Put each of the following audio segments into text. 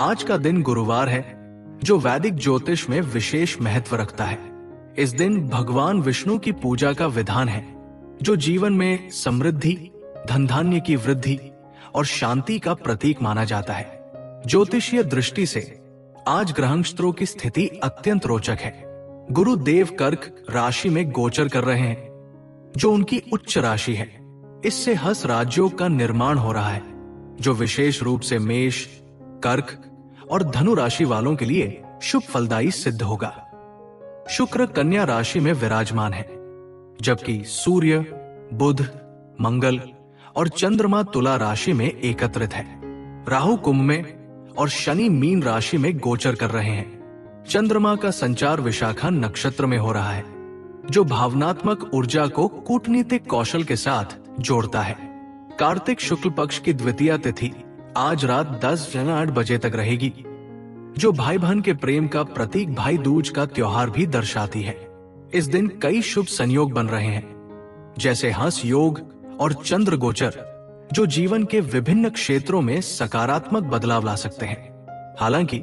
आज का दिन गुरुवार है, जो वैदिक ज्योतिष में विशेष महत्व रखता है। इस दिन भगवान विष्णु की पूजा का विधान है, जो जीवन में समृद्धि, धन धान्य की वृद्धि और शांति का प्रतीक माना जाता है। ज्योतिषीय दृष्टि से आज ग्रहस्त्रों की स्थिति अत्यंत रोचक है। गुरु देव कर्क राशि में गोचर कर रहे हैं, जो उनकी उच्च राशि है। इससे हस राजयोग का निर्माण हो रहा है, जो विशेष रूप से मेष, कर्क और धनु राशि वालों के लिए शुभ फलदायी सिद्ध होगा। शुक्र कन्या राशि में विराजमान है, जबकि सूर्य, बुध, मंगल और चंद्रमा तुला राशि में एकत्रित है। राहु कुंभ में और शनि मीन राशि में गोचर कर रहे हैं। चंद्रमा का संचार विशाखा नक्षत्र में हो रहा है, जो भावनात्मक ऊर्जा को कूटनीतिक कौशल के साथ जोड़ता है। कार्तिक शुक्ल पक्ष की द्वितीया तिथि आज रात 10:08 बजे तक रहेगी, जो भाई बहन के प्रेम का प्रतीक भाई दूज का त्योहार भी दर्शाती है। इस दिन कई शुभ संयोग बन रहे हैं, जैसे हंस योग और चंद्र गोचर, जो जीवन के विभिन्न क्षेत्रों में सकारात्मक बदलाव ला सकते हैं। हालांकि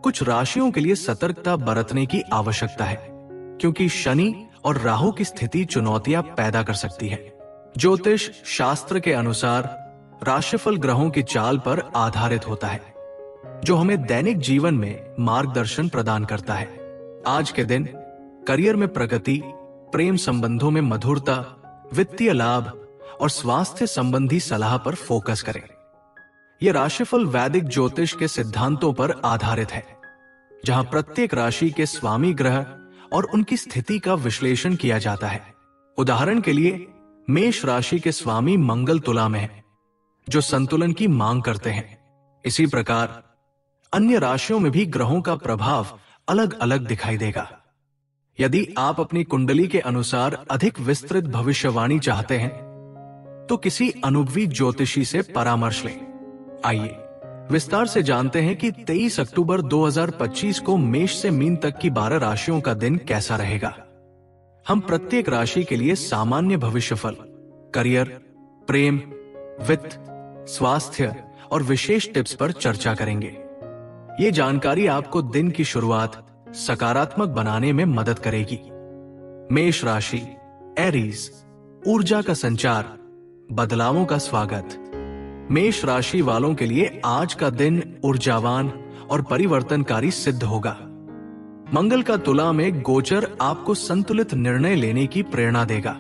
कुछ राशियों के लिए सतर्कता बरतने की आवश्यकता है, क्योंकि शनि और राहु की स्थिति चुनौतियां पैदा कर सकती है। ज्योतिष शास्त्र के अनुसार राशिफल ग्रहों की चाल पर आधारित होता है, जो हमें दैनिक जीवन में मार्गदर्शन प्रदान करता है। आज के दिन करियर में प्रगति, प्रेम संबंधों में मधुरता, वित्तीय लाभ और स्वास्थ्य संबंधी सलाह पर फोकस करें। यह राशिफल वैदिक ज्योतिष के सिद्धांतों पर आधारित है, जहां प्रत्येक राशि के स्वामी ग्रह और उनकी स्थिति का विश्लेषण किया जाता है। उदाहरण के लिए मेष राशि के स्वामी मंगल तुला में है, जो संतुलन की मांग करते हैं। इसी प्रकार अन्य राशियों में भी ग्रहों का प्रभाव अलग अलग दिखाई देगा। यदि आप अपनी कुंडली के अनुसार अधिक विस्तृत भविष्यवाणी चाहते हैं, तो किसी अनुभवी ज्योतिषी से परामर्श लें। आइए विस्तार से जानते हैं कि 23 अक्टूबर 2025 को मेष से मीन तक की 12 राशियों का दिन कैसा रहेगा। हम प्रत्येक राशि के लिए सामान्य भविष्यफल, करियर, प्रेम, वित्त, स्वास्थ्य और विशेष टिप्स पर चर्चा करेंगे। ये जानकारी आपको दिन की शुरुआत सकारात्मक बनाने में मदद करेगी। मेष राशि, एरीज, ऊर्जा का संचार, बदलावों का स्वागत। मेष राशि वालों के लिए आज का दिन ऊर्जावान और परिवर्तनकारी सिद्ध होगा। मंगल का तुला में गोचर आपको संतुलित निर्णय लेने की प्रेरणा देगा,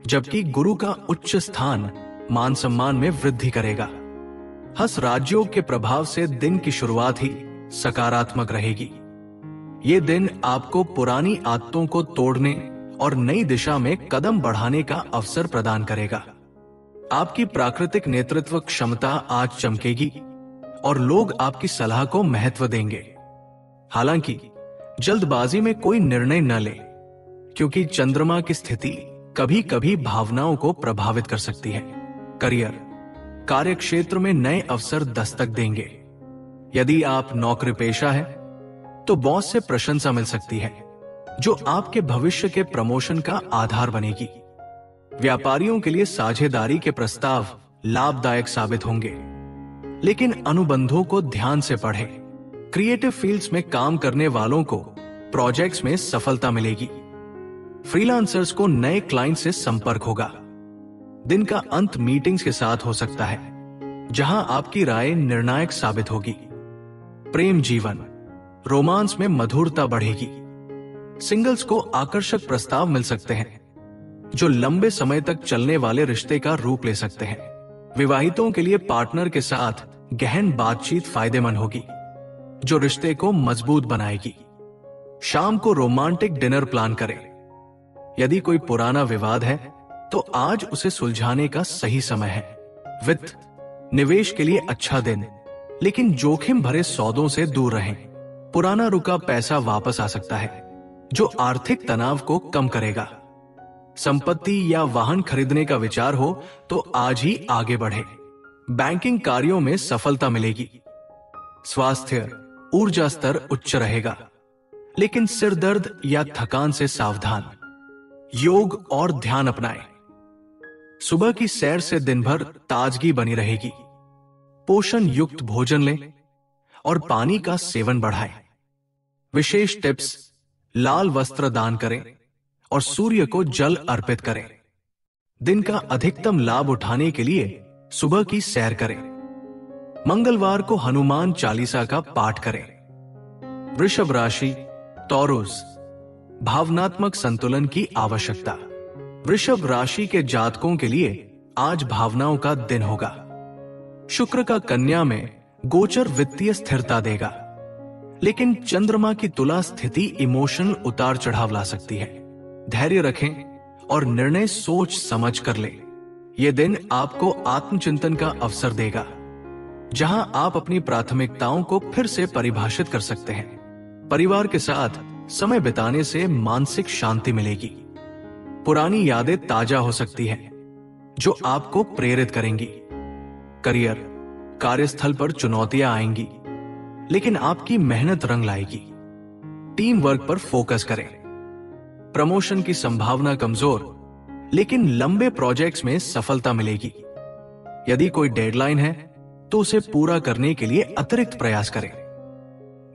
जबकि गुरु का उच्च स्थान मान सम्मान में वृद्धि करेगा। हस राजयोग के प्रभाव से दिन की शुरुआत ही सकारात्मक रहेगी। ये दिन आपको पुरानी आदतों को तोड़ने और नई दिशा में कदम बढ़ाने का अवसर प्रदान करेगा। आपकी प्राकृतिक नेतृत्व क्षमता आज चमकेगी और लोग आपकी सलाह को महत्व देंगे। हालांकि जल्दबाजी में कोई निर्णय न ले, क्योंकि चंद्रमा की स्थिति कभी कभी भावनाओं को प्रभावित कर सकती है। करियर, कार्य क्षेत्र में नए अवसर दस्तक देंगे। यदि आप नौकरी पेशा है, तो बॉस से प्रशंसा मिल सकती है, जो आपके भविष्य के प्रमोशन का आधार बनेगी। व्यापारियों के लिए साझेदारी के प्रस्ताव लाभदायक साबित होंगे, लेकिन अनुबंधों को ध्यान से पढ़ें। क्रिएटिव फील्ड्स में काम करने वालों को प्रोजेक्ट्स में सफलता मिलेगी। फ्रीलांसर्स को नए क्लाइंट से संपर्क होगा। दिन का अंत मीटिंग्स के साथ हो सकता है, जहां आपकी राय निर्णायक साबित होगी। प्रेम जीवन, रोमांस में मधुरता बढ़ेगी। सिंगल्स को आकर्षक प्रस्ताव मिल सकते हैं, जो लंबे समय तक चलने वाले रिश्ते का रूप ले सकते हैं। विवाहितों के लिए पार्टनर के साथ गहन बातचीत फायदेमंद होगी, जो रिश्ते को मजबूत बनाएगी। शाम को रोमांटिक डिनर प्लान करें। यदि कोई पुराना विवाद है, तो आज उसे सुलझाने का सही समय है। वित्त, निवेश के लिए अच्छा दिन, लेकिन जोखिम भरे सौदों से दूर रहें। पुराना रुका पैसा वापस आ सकता है, जो आर्थिक तनाव को कम करेगा। संपत्ति या वाहन खरीदने का विचार हो तो आज ही आगे बढ़े। बैंकिंग कार्यों में सफलता मिलेगी। स्वास्थ्य, ऊर्जा स्तर उच्च रहेगा, लेकिन सिर दर्द या थकान से सावधान। योग और ध्यान अपनाएं। सुबह की सैर से दिन भर ताजगी बनी रहेगी। पोषण युक्त भोजन लें और पानी का सेवन बढ़ाएं। विशेष टिप्स: लाल वस्त्र दान करें और सूर्य को जल अर्पित करें। दिन का अधिकतम लाभ उठाने के लिए सुबह की सैर करें। मंगलवार को हनुमान चालीसा का पाठ करें। वृषभ राशि, टॉरस, भावनात्मक संतुलन की आवश्यकता। वृषभ राशि के जातकों के लिए आज भावनाओं का दिन होगा। शुक्र का कन्या में गोचर वित्तीय स्थिरता देगा, लेकिन चंद्रमा की तुला स्थिति इमोशनल उतार चढ़ाव ला सकती है। धैर्य रखें और निर्णय सोच समझ कर लें। यह दिन आपको आत्मचिंतन का अवसर देगा, जहां आप अपनी प्राथमिकताओं को फिर से परिभाषित कर सकते हैं। परिवार के साथ समय बिताने से मानसिक शांति मिलेगी। पुरानी यादें ताजा हो सकती हैं, जो आपको प्रेरित करेंगी। करियर: कार्यस्थल पर चुनौतियां आएंगी, लेकिन आपकी मेहनत रंग लाएगी। टीम वर्क पर फोकस करें। प्रमोशन की संभावना कमजोर, लेकिन लंबे प्रोजेक्ट्स में सफलता मिलेगी। यदि कोई डेडलाइन है तो उसे पूरा करने के लिए अतिरिक्त प्रयास करें।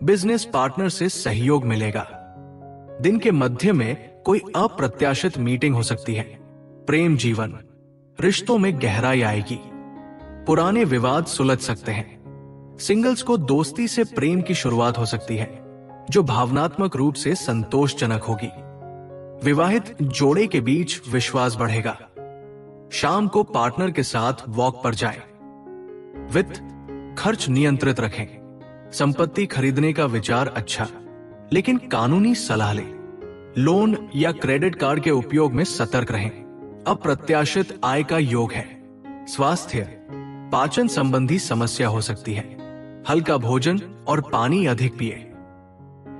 बिजनेस पार्टनर से सहयोग मिलेगा। दिन के मध्य में कोई अप्रत्याशित मीटिंग हो सकती है। प्रेम जीवन: रिश्तों में गहराई आएगी। पुराने विवाद सुलझ सकते हैं। सिंगल्स को दोस्ती से प्रेम की शुरुआत हो सकती है, जो भावनात्मक रूप से संतोषजनक होगी। विवाहित जोड़े के बीच विश्वास बढ़ेगा। शाम को पार्टनर के साथ वॉक पर जाएं। वित्त: खर्च नियंत्रित रखें। संपत्ति खरीदने का विचार अच्छा, लेकिन कानूनी सलाह लें। लोन या क्रेडिट कार्ड के उपयोग में सतर्क रहें। अप्रत्याशित आय का योग है। स्वास्थ्य: पाचन संबंधी समस्या हो सकती है। हल्का भोजन और पानी अधिक पिए।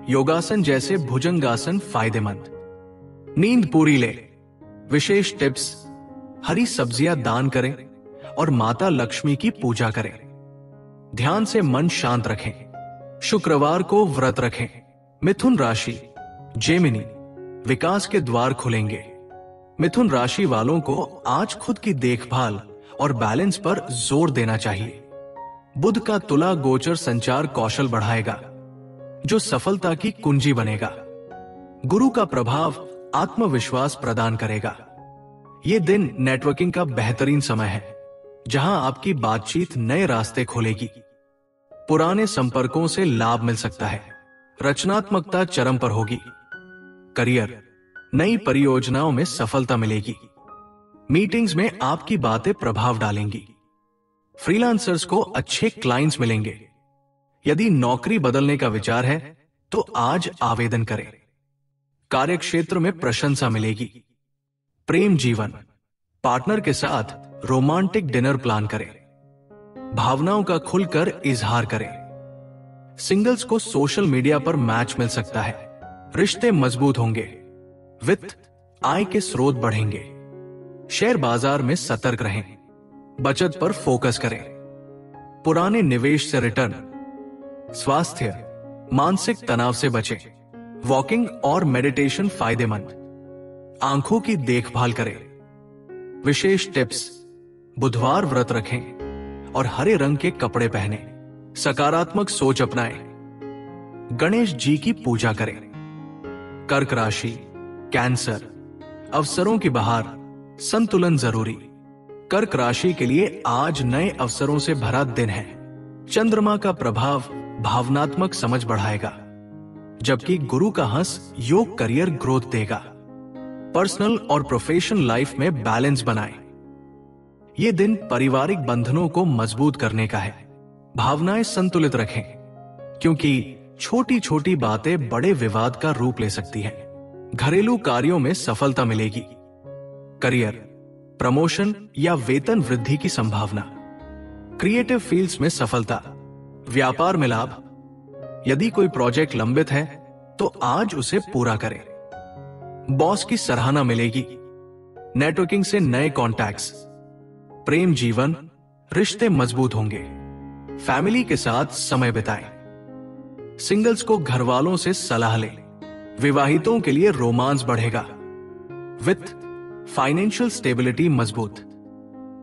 योगासन जैसे भुजंगासन फायदेमंद। नींद पूरी ले। विशेष टिप्स: हरी सब्जियां दान करें और माता लक्ष्मी की पूजा करें। ध्यान से मन शांत रखें। शुक्रवार को व्रत रखें। मिथुन राशि, जेमिनी, विकास के द्वार खुलेंगे। मिथुन राशि वालों को आज खुद की देखभाल और बैलेंस पर जोर देना चाहिए। बुध का तुला गोचर संचार कौशल बढ़ाएगा, जो सफलता की कुंजी बनेगा। गुरु का प्रभाव आत्मविश्वास प्रदान करेगा। यह दिन नेटवर्किंग का बेहतरीन समय है, जहां आपकी बातचीत नए रास्ते खोलेगी। पुराने संपर्कों से लाभ मिल सकता है। रचनात्मकता चरम पर होगी। करियर: नई परियोजनाओं में सफलता मिलेगी। मीटिंग्स में आपकी बातें प्रभाव डालेंगी। फ्रीलांसर्स को अच्छे क्लाइंट्स मिलेंगे। यदि नौकरी बदलने का विचार है तो आज आवेदन करें। कार्यक्षेत्र में प्रशंसा मिलेगी। प्रेम जीवन: पार्टनर के साथ रोमांटिक डिनर प्लान करें। भावनाओं का खुलकर इजहार करें। सिंगल्स को सोशल मीडिया पर मैच मिल सकता है। रिश्ते मजबूत होंगे। वित्त: आय के स्रोत बढ़ेंगे। शेयर बाजार में सतर्क रहें। बचत पर फोकस करें। पुराने निवेश से रिटर्न। स्वास्थ्य: मानसिक तनाव से बचें। वॉकिंग और मेडिटेशन फायदेमंद। आंखों की देखभाल करें। विशेष टिप्स: बुधवार व्रत रखें और हरे रंग के कपड़े पहने। सकारात्मक सोच अपनाएं। गणेश जी की पूजा करें। कर्क राशि, कैंसर, अवसरों की बहार, संतुलन जरूरी। कर्क राशि के लिए आज नए अवसरों से भरा दिन है। चंद्रमा का प्रभाव भावनात्मक समझ बढ़ाएगा, जबकि गुरु का हंस योग करियर ग्रोथ देगा। पर्सनल और प्रोफेशनल लाइफ में बैलेंस बनाएं। यह दिन पारिवारिक बंधनों को मजबूत करने का है। भावनाएं संतुलित रखें, क्योंकि छोटी छोटी बातें बड़े विवाद का रूप ले सकती हैं। घरेलू कार्यों में सफलता मिलेगी। करियर: प्रमोशन या वेतन वृद्धि की संभावना। क्रिएटिव फील्ड्स में सफलता। व्यापार में लाभ। यदि कोई प्रोजेक्ट लंबित है तो आज उसे पूरा करें। बॉस की सराहना मिलेगी। नेटवर्किंग से नए कॉन्टैक्ट्स। प्रेम जीवन: रिश्ते मजबूत होंगे। फैमिली के साथ समय बिताएं। सिंगल्स को घर वालों से सलाह लें। विवाहितों के लिए रोमांस बढ़ेगा। वित्त: फाइनेंशियल स्टेबिलिटी मजबूत।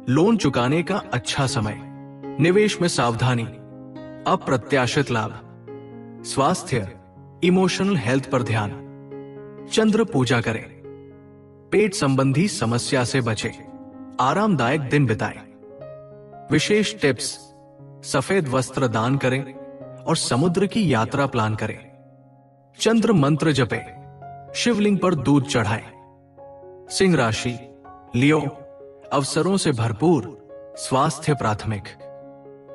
लोन चुकाने का अच्छा समय। निवेश में सावधानी। अप्रत्याशित लाभ, स्वास्थ्य, इमोशनल हेल्थ पर ध्यान, चंद्र पूजा करें, पेट संबंधी समस्या से बचें, आरामदायक दिन बिताएं। विशेष टिप्स, सफेद वस्त्र दान करें और समुद्र की यात्रा प्लान करें। चंद्र मंत्र जपें, शिवलिंग पर दूध चढ़ाएं। सिंह राशि, लियो, अवसरों से भरपूर, स्वास्थ्य प्राथमिक।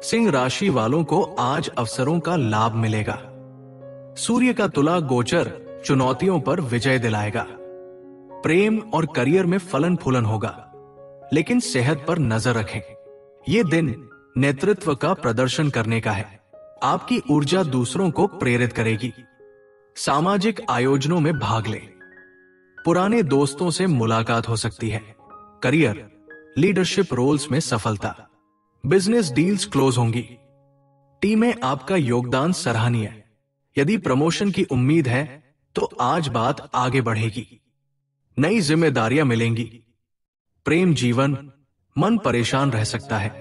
सिंह राशि वालों को आज अवसरों का लाभ मिलेगा। सूर्य का तुला गोचर चुनौतियों पर विजय दिलाएगा। प्रेम और करियर में फलन फूलन होगा, लेकिन सेहत पर नजर रखें। यह दिन नेतृत्व का प्रदर्शन करने का है। आपकी ऊर्जा दूसरों को प्रेरित करेगी। सामाजिक आयोजनों में भाग लें। पुराने दोस्तों से मुलाकात हो सकती है। करियर, लीडरशिप रोल्स में सफलता, बिजनेस डील्स क्लोज होंगी। टीम में आपका योगदान सराहनीय है। यदि प्रमोशन की उम्मीद है तो आज बात आगे बढ़ेगी। नई जिम्मेदारियां मिलेंगी। प्रेम जीवन, मन परेशान रह सकता है,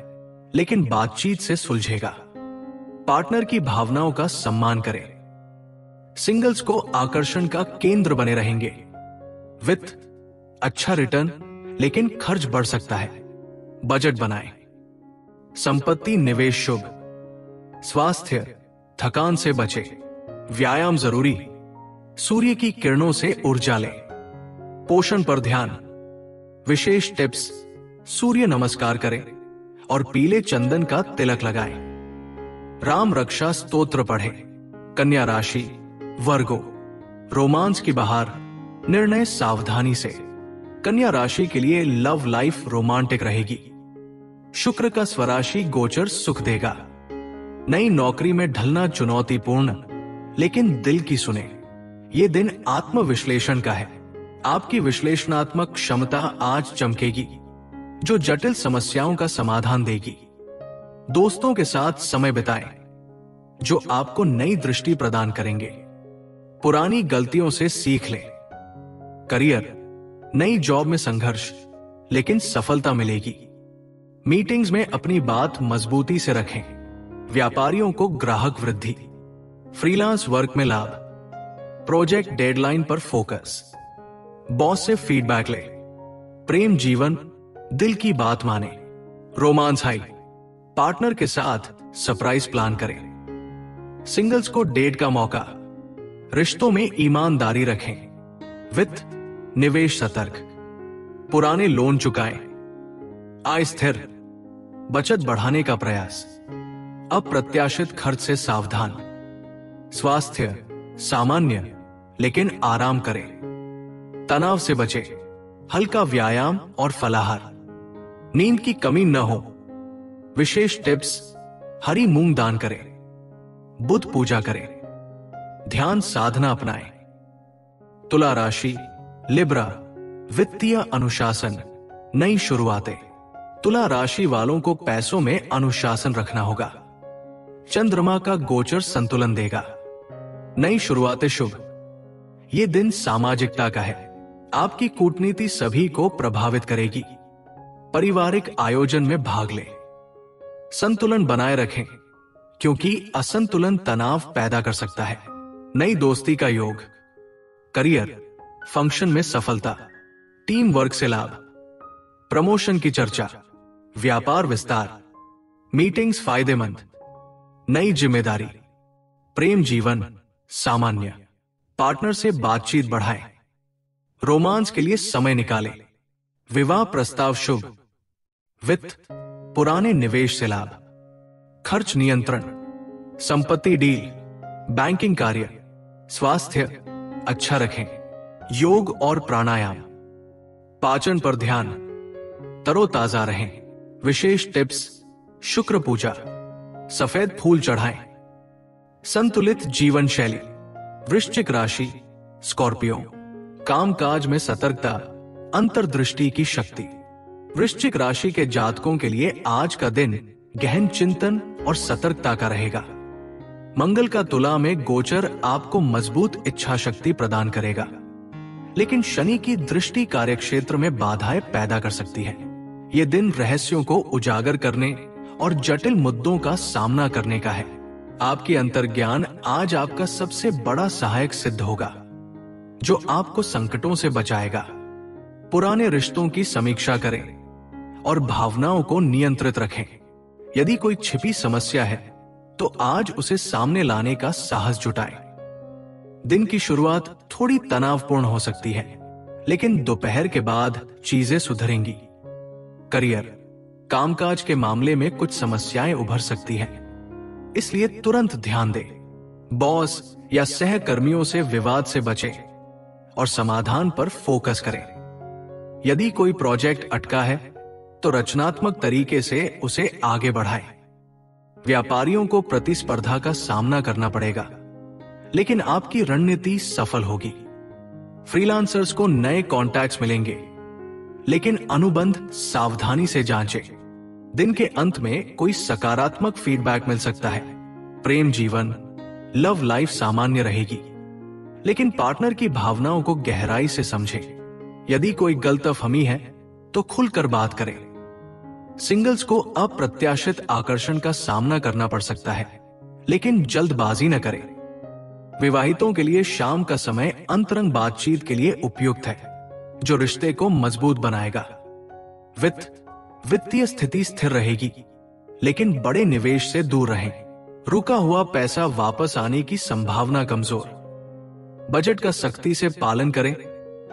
लेकिन बातचीत से सुलझेगा। पार्टनर की भावनाओं का सम्मान करें। सिंगल्स को आकर्षण का केंद्र बने रहेंगे। वित्त, अच्छा रिटर्न, लेकिन खर्च बढ़ सकता है। बजट बनाएं। संपत्ति निवेश शुभ। स्वास्थ्य, थकान से बचे, व्यायाम जरूरी। सूर्य की किरणों से ऊर्जा लें। पोषण पर ध्यान। विशेष टिप्स, सूर्य नमस्कार करें और पीले चंदन का तिलक लगाएं। राम रक्षा स्तोत्र पढ़ें। कन्या राशि, वर्गो, रोमांस की बहार, निर्णय सावधानी से। कन्या राशि के लिए लव लाइफ रोमांटिक रहेगी। शुक्र का स्वराशि गोचर सुख देगा। नई नौकरी में ढलना चुनौतीपूर्ण, लेकिन दिल की सुने। यह दिन आत्मविश्लेषण का है। आपकी विश्लेषणात्मक क्षमता आज चमकेगी, जो जटिल समस्याओं का समाधान देगी। दोस्तों के साथ समय बिताएं, जो आपको नई दृष्टि प्रदान करेंगे। पुरानी गलतियों से सीख लें। करियर, नई जॉब में संघर्ष, लेकिन सफलता मिलेगी। मीटिंग्स में अपनी बात मजबूती से रखें। व्यापारियों को ग्राहक वृद्धि। फ्रीलांस वर्क में लाभ। प्रोजेक्ट डेडलाइन पर फोकस। बॉस से फीडबैक ले। प्रेम जीवन, दिल की बात माने। रोमांस हाई, पार्टनर के साथ सरप्राइज प्लान करें। सिंगल्स को डेट का मौका। रिश्तों में ईमानदारी रखें। वित्त, निवेश सतर्क। पुराने लोन चुकाएं। आय स्थिर, बचत बढ़ाने का प्रयास। अप्रत्याशित खर्च से सावधान। स्वास्थ्य, सामान्य, लेकिन आराम करें। तनाव से बचे, हल्का व्यायाम और फलाहार। नींद की कमी न हो। विशेष टिप्स, हरी मूंग दान करें। बुध पूजा करें। ध्यान साधना अपनाएं। तुला राशि, लिब्रा, वित्तीय अनुशासन, नई शुरुआतें। तुला राशि वालों को पैसों में अनुशासन रखना होगा। चंद्रमा का गोचर संतुलन देगा। नई शुरुआतें शुभ। यह दिन सामाजिकता का है। आपकी कूटनीति सभी को प्रभावित करेगी। पारिवारिक आयोजन में भाग लें। संतुलन बनाए रखें, क्योंकि असंतुलन तनाव पैदा कर सकता है। नई दोस्ती का योग। करियर, फंक्शन में सफलता, टीम वर्क से लाभ। प्रमोशन की चर्चा, व्यापार विस्तार, मीटिंग्स फायदेमंद। नई जिम्मेदारी। प्रेम जीवन, सामान्य। पार्टनर से बातचीत बढ़ाएं। रोमांस के लिए समय निकालें। विवाह प्रस्ताव शुभ। वित्त, पुराने निवेश से लाभ। खर्च नियंत्रण। संपत्ति डील, बैंकिंग कार्य। स्वास्थ्य, अच्छा रखें। योग और प्राणायाम। पाचन पर ध्यान, तरोताजा रहें। विशेष टिप्स, शुक्र पूजा, सफेद फूल चढ़ाएं। संतुलित जीवन शैली। वृश्चिक राशि, स्कॉर्पियो, कामकाज में सतर्कता, अंतर्दृष्टि की शक्ति। वृश्चिक राशि के जातकों के लिए आज का दिन गहन चिंतन और सतर्कता का रहेगा। मंगल का तुला में गोचर आपको मजबूत इच्छा शक्ति प्रदान करेगा, लेकिन शनि की दृष्टि कार्यक्षेत्र में बाधाएं पैदा कर सकती है। यह दिन रहस्यों को उजागर करने और जटिल मुद्दों का सामना करने का है। आपकी अंतर्ज्ञान आज आपका सबसे बड़ा सहायक सिद्ध होगा, जो आपको संकटों से बचाएगा। पुराने रिश्तों की समीक्षा करें और भावनाओं को नियंत्रित रखें। यदि कोई छिपी समस्या है तो आज उसे सामने लाने का साहस जुटाएं। दिन की शुरुआत थोड़ी तनावपूर्ण हो सकती है, लेकिन दोपहर के बाद चीजें सुधरेंगी। करियर, कामकाज के मामले में कुछ समस्याएं उभर सकती हैं, इसलिए तुरंत ध्यान दें। बॉस या सहकर्मियों से विवाद से बचें और समाधान पर फोकस करें। यदि कोई प्रोजेक्ट अटका है तो रचनात्मक तरीके से उसे आगे बढ़ाएं। व्यापारियों को प्रतिस्पर्धा का सामना करना पड़ेगा, लेकिन आपकी रणनीति सफल होगी। फ्रीलांसर्स को नए कॉन्टैक्ट्स मिलेंगे, लेकिन अनुबंध सावधानी से जांचें। दिन के अंत में कोई सकारात्मक फीडबैक मिल सकता है। प्रेम जीवन, लव लाइफ सामान्य रहेगी, लेकिन पार्टनर की भावनाओं को गहराई से समझें। यदि कोई गलतफहमी है तो खुलकर बात करें। सिंगल्स को अप्रत्याशित आकर्षण का सामना करना पड़ सकता है, लेकिन जल्दबाजी न करें। विवाहितों के लिए शाम का समय अंतरंग बातचीत के लिए उपयुक्त है, जो रिश्ते को मजबूत बनाएगा। वित्तीय स्थिति स्थिर रहेगी, लेकिन बड़े निवेश से दूर रहें। रुका हुआ पैसा वापस आने की संभावना कमजोर। बजट का सख्ती से पालन करें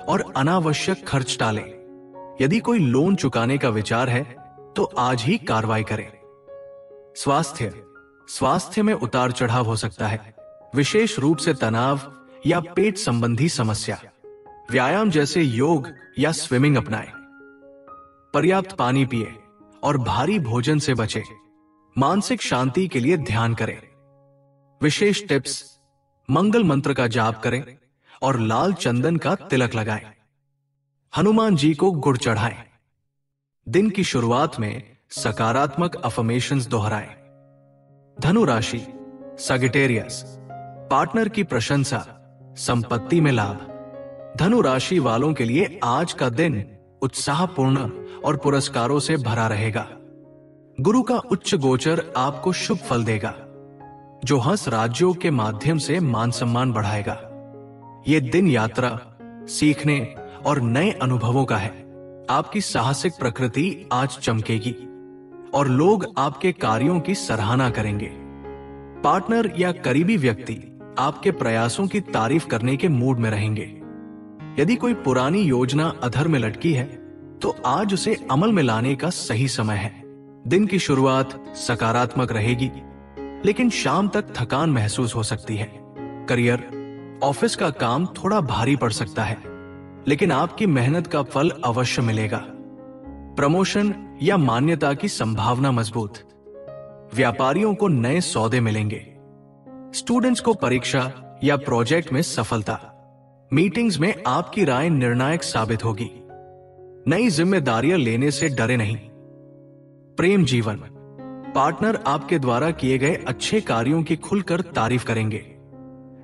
और अनावश्यक खर्च टालें। यदि कोई लोन चुकाने का विचार है तो आज ही कार्रवाई करें। स्वास्थ्य में उतार चढ़ाव हो सकता है, विशेष रूप से तनाव या पेट संबंधी समस्या। व्यायाम जैसे योग या स्विमिंग अपनाएं। पर्याप्त पानी पिए और भारी भोजन से बचें। मानसिक शांति के लिए ध्यान करें। विशेष टिप्स: मंगल मंत्र का जाप करें और लाल चंदन का तिलक लगाएं। हनुमान जी को गुड़ चढ़ाएं। दिन की शुरुआत में सकारात्मक अफर्मेशंस दोहराएं। धनु राशि, सगिटेरियस, पार्टनर की प्रशंसा, संपत्ति में लाभ। धनु राशि वालों के लिए आज का दिन उत्साहपूर्ण और पुरस्कारों से भरा रहेगा। गुरु का उच्च गोचर आपको शुभ फल देगा, जो हंस राज्यों के माध्यम से मान सम्मान बढ़ाएगा। ये दिन यात्रा, सीखने और नए अनुभवों का है। आपकी साहसिक प्रकृति आज चमकेगी और लोग आपके कार्यों की सराहना करेंगे। पार्टनर या करीबी व्यक्ति आपके प्रयासों की तारीफ करने के मूड में रहेंगे। यदि कोई पुरानी योजना अधर में लटकी है तो आज उसे अमल में लाने का सही समय है। दिन की शुरुआत सकारात्मक रहेगी, लेकिन शाम तक थकान महसूस हो सकती है। करियर, ऑफिस का काम थोड़ा भारी पड़ सकता है, लेकिन आपकी मेहनत का फल अवश्य मिलेगा। प्रमोशन या मान्यता की संभावना मजबूत। व्यापारियों को नए सौदे मिलेंगे। स्टूडेंट्स को परीक्षा या प्रोजेक्ट में सफलता। मीटिंग्स में आपकी राय निर्णायक साबित होगी। नई जिम्मेदारियां लेने से डरे नहीं। प्रेम जीवन, पार्टनर आपके द्वारा किए गए अच्छे कार्यों की खुलकर तारीफ करेंगे,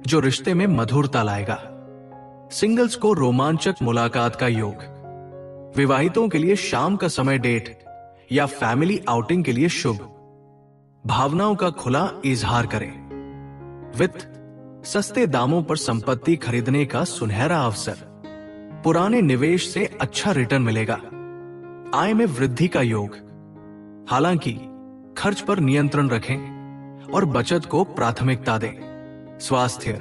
जो रिश्ते में मधुरता लाएगा। सिंगल्स को रोमांचक मुलाकात का योग। विवाहितों के लिए शाम का समय डेट या फैमिली आउटिंग के लिए शुभ। भावनाओं का खुला इजहार करें। वित्त, सस्ते दामों पर संपत्ति खरीदने का सुनहरा अवसर। पुराने निवेश से अच्छा रिटर्न मिलेगा। आय में वृद्धि का योग। हालांकि खर्च पर नियंत्रण रखें और बचत को प्राथमिकता दें। स्वास्थ्य,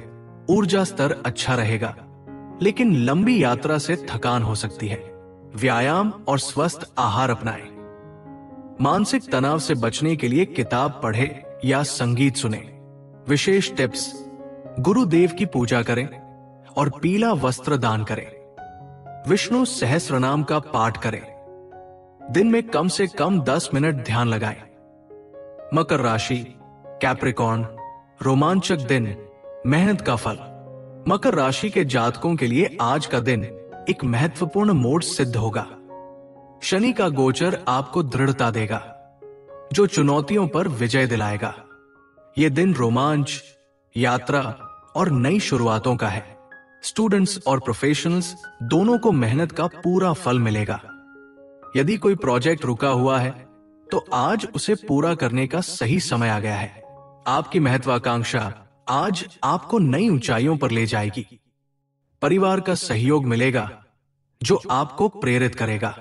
ऊर्जा स्तर अच्छा रहेगा, लेकिन लंबी यात्रा से थकान हो सकती है। व्यायाम और स्वस्थ आहार अपनाएं। मानसिक तनाव से बचने के लिए किताब पढ़े या संगीत सुने। विशेष टिप्स: गुरुदेव की पूजा करें और पीला वस्त्र दान करें। विष्णु सहस्त्रनाम का पाठ करें। दिन में कम से कम 10 मिनट ध्यान लगाएं। मकर राशि, कैप्रिकॉर्न, रोमांचक दिन, मेहनत का फल। मकर राशि के जातकों के लिए आज का दिन एक महत्वपूर्ण मोड़ सिद्ध होगा। शनि का गोचर आपको दृढ़ता देगा, जो चुनौतियों पर विजय दिलाएगा। यह दिन रोमांच, यात्रा और नई शुरुआतों का है। स्टूडेंट्स और प्रोफेशनल्स दोनों को मेहनत का पूरा फल मिलेगा। यदि कोई प्रोजेक्ट रुका हुआ है तो आज उसे पूरा करने का सही समय आ गया है। आपकी महत्वाकांक्षा आज आपको नई ऊंचाइयों पर ले जाएगी। परिवार का सहयोग मिलेगा जो आपको प्रेरित करेगा।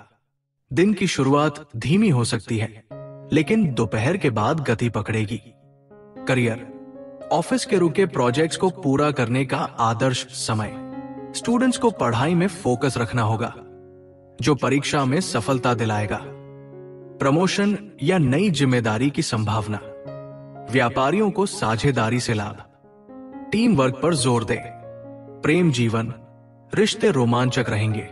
दिन की शुरुआत धीमी हो सकती है, लेकिन दोपहर के बाद गति पकड़ेगी। करियर, ऑफिस के रुके प्रोजेक्ट्स को पूरा करने का आदर्श समय। स्टूडेंट्स को पढ़ाई में फोकस रखना होगा, जो परीक्षा में सफलता दिलाएगा। प्रमोशन या नई जिम्मेदारी की संभावना। व्यापारियों को साझेदारी से लाभ। टीम वर्क पर जोर दें। प्रेम जीवन, रिश्ते रोमांचक रहेंगे।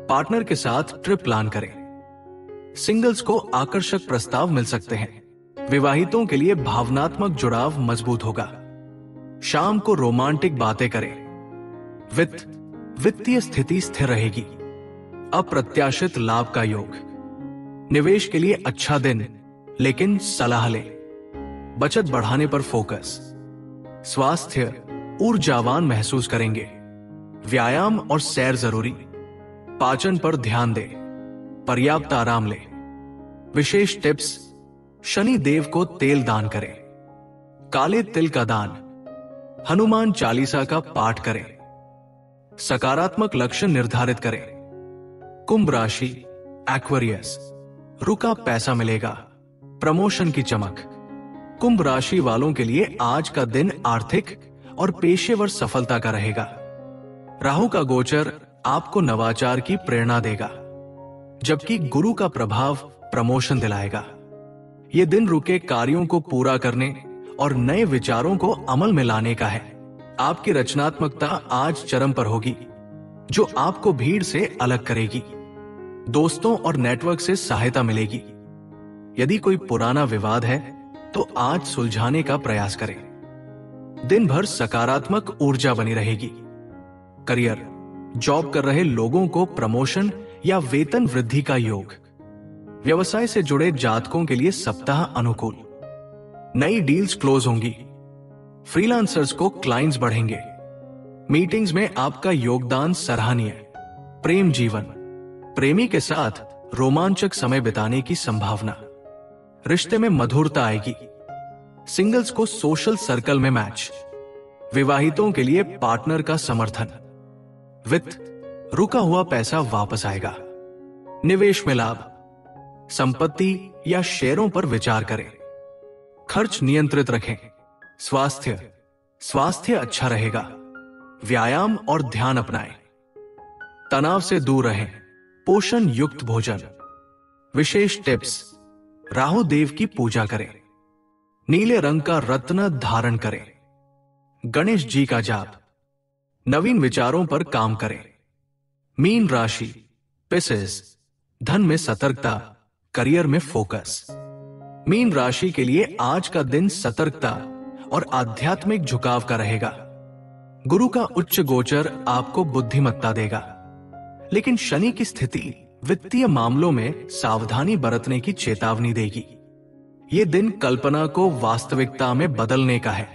पार्टनर के साथ ट्रिप प्लान करें। सिंगल्स को आकर्षक प्रस्ताव मिल सकते हैं। विवाहितों के लिए भावनात्मक जुड़ाव मजबूत होगा। शाम को रोमांटिक बातें करें। वित्तीय स्थिति स्थिर रहेगी। अप्रत्याशित लाभ का योग। निवेश के लिए अच्छा दिन, लेकिन सलाह लें। बचत बढ़ाने पर फोकस। स्वास्थ्य, ऊर्जावान महसूस करेंगे। व्यायाम और सैर जरूरी। पाचन पर ध्यान दें। पर्याप्त आराम लें। विशेष टिप्स, शनि देव को तेल दान करें। काले तिल का दान। हनुमान चालीसा का पाठ करें। सकारात्मक लक्ष्य निर्धारित करें। कुंभ राशि, एक्वेरियस, रुका पैसा मिलेगा। प्रमोशन की चमक। कुंभ राशि वालों के लिए आज का दिन आर्थिक और पेशेवर सफलता का रहेगा। राहु का गोचर आपको नवाचार की प्रेरणा देगा, जबकि गुरु का प्रभाव प्रमोशन दिलाएगा। यह दिन रुके कार्यों को पूरा करने और नए विचारों को अमल में लाने का है। आपकी रचनात्मकता आज चरम पर होगी, जो आपको भीड़ से अलग करेगी। दोस्तों और नेटवर्क से सहायता मिलेगी। यदि कोई पुराना विवाद है तो आज सुलझाने का प्रयास करें। दिन भर सकारात्मक ऊर्जा बनी रहेगी। करियर, जॉब कर रहे लोगों को प्रमोशन या वेतन वृद्धि का योग। व्यवसाय से जुड़े जातकों के लिए सप्ताह अनुकूल। नई डील्स क्लोज होंगी। फ्रीलांसर्स को क्लाइंट्स बढ़ेंगे। मीटिंग्स में आपका योगदान सराहनीय। प्रेम जीवन, प्रेमी के साथ रोमांचक समय बिताने की संभावना। रिश्ते में मधुरता आएगी। सिंगल्स को सोशल सर्कल में मैच। विवाहितों के लिए पार्टनर का समर्थन। वित्त, रुका हुआ पैसा वापस आएगा। निवेश में लाभ। संपत्ति या शेयरों पर विचार करें। खर्च नियंत्रित रखें। स्वास्थ्य अच्छा रहेगा। व्यायाम और ध्यान अपनाएं। तनाव से दूर रहें। पोषण युक्त भोजन। विशेष टिप्स, राहु देव की पूजा करें। नीले रंग का रत्न धारण करें। गणेश जी का जाप। नवीन विचारों पर काम करें। मीन राशि, पिसेस, धन में सतर्कता, करियर में फोकस। मीन राशि के लिए आज का दिन सतर्कता और आध्यात्मिक झुकाव का रहेगा। गुरु का उच्च गोचर आपको बुद्धिमत्ता देगा, लेकिन शनि की स्थिति वित्तीय मामलों में सावधानी बरतने की चेतावनी देगी। यह दिन कल्पना को वास्तविकता में बदलने का है।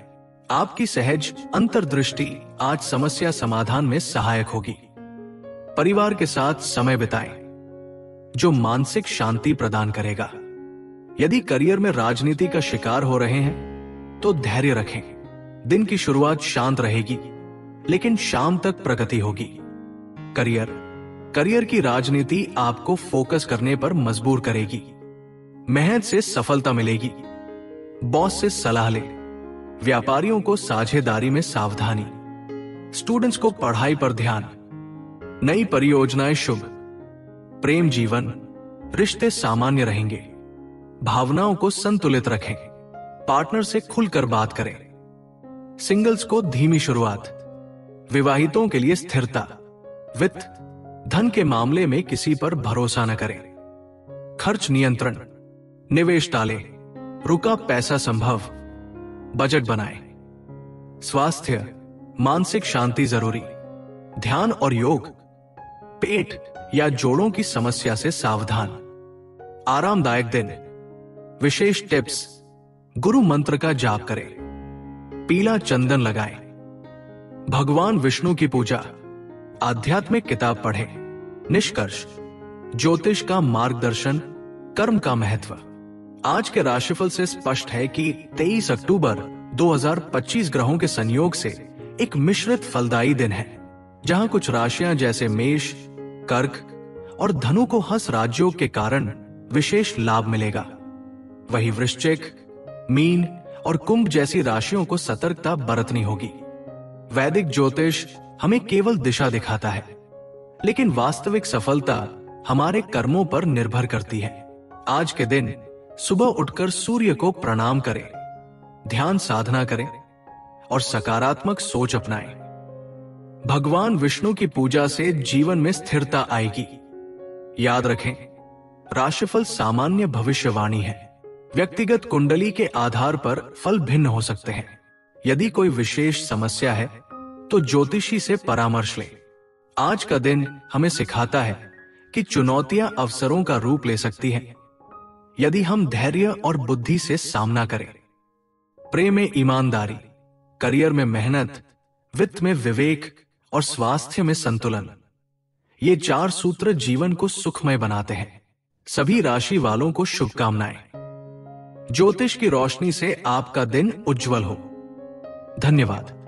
आपकी सहज अंतर्दृष्टि आज समस्या समाधान में सहायक होगी। परिवार के साथ समय बिताएं, जो मानसिक शांति प्रदान करेगा। यदि करियर में राजनीति का शिकार हो रहे हैं तो धैर्य रखें। दिन की शुरुआत शांत रहेगी, लेकिन शाम तक प्रगति होगी। करियर की राजनीति आपको फोकस करने पर मजबूर करेगी। मेहनत से सफलता मिलेगी। बॉस से सलाह ले। व्यापारियों को साझेदारी में सावधानी। स्टूडेंट्स को पढ़ाई पर ध्यान। नई परियोजनाएं शुभ। प्रेम जीवन, रिश्ते सामान्य रहेंगे। भावनाओं को संतुलित रखें। पार्टनर से खुलकर बात करें। सिंगल्स को धीमी शुरुआत। विवाहितों के लिए स्थिरता। वित्त, धन के मामले में किसी पर भरोसा न करें। खर्च नियंत्रण। निवेश टालें। रुका पैसा संभव। बजट बनाएं। स्वास्थ्य, मानसिक शांति जरूरी। ध्यान और योग। पेट या जोड़ों की समस्या से सावधान। आरामदायक दिन। विशेष टिप्स, गुरु मंत्र का जाप करें। पीला चंदन लगाएं। भगवान विष्णु की पूजा। आध्यात्मिक किताब पढ़ें। निष्कर्ष, ज्योतिष का मार्गदर्शन, कर्म का महत्व आज के राशिफल से स्पष्ट है कि 23 अक्टूबर 2025 ग्रहों के संयोग से एक मिश्रित फलदायी दिन है, जहां कुछ राशियां जैसे मेष, कर्क और धनु को हंस राजयोग के कारण विशेष लाभ मिलेगा। वही वृश्चिक, मीन और कुंभ जैसी राशियों को सतर्कता बरतनी होगी। वैदिक ज्योतिष हमें केवल दिशा दिखाता है, लेकिन वास्तविक सफलता हमारे कर्मों पर निर्भर करती है। आज के दिन सुबह उठकर सूर्य को प्रणाम करें, ध्यान साधना करें और सकारात्मक सोच अपनाएं। भगवान विष्णु की पूजा से जीवन में स्थिरता आएगी। याद रखें, राशिफल सामान्य भविष्यवाणी है। व्यक्तिगत कुंडली के आधार पर फल भिन्न हो सकते हैं। यदि कोई विशेष समस्या है तो ज्योतिषी से परामर्श लें। आज का दिन हमें सिखाता है कि चुनौतियां अवसरों का रूप ले सकती हैं, यदि हम धैर्य और बुद्धि से सामना करें। प्रेम में ईमानदारी, करियर में मेहनत, वित्त में विवेक और स्वास्थ्य में संतुलन, ये 4 सूत्र जीवन को सुखमय बनाते हैं। सभी राशि वालों को शुभकामनाएं। ज्योतिष की रोशनी से आपका दिन उज्जवल हो। धन्यवाद।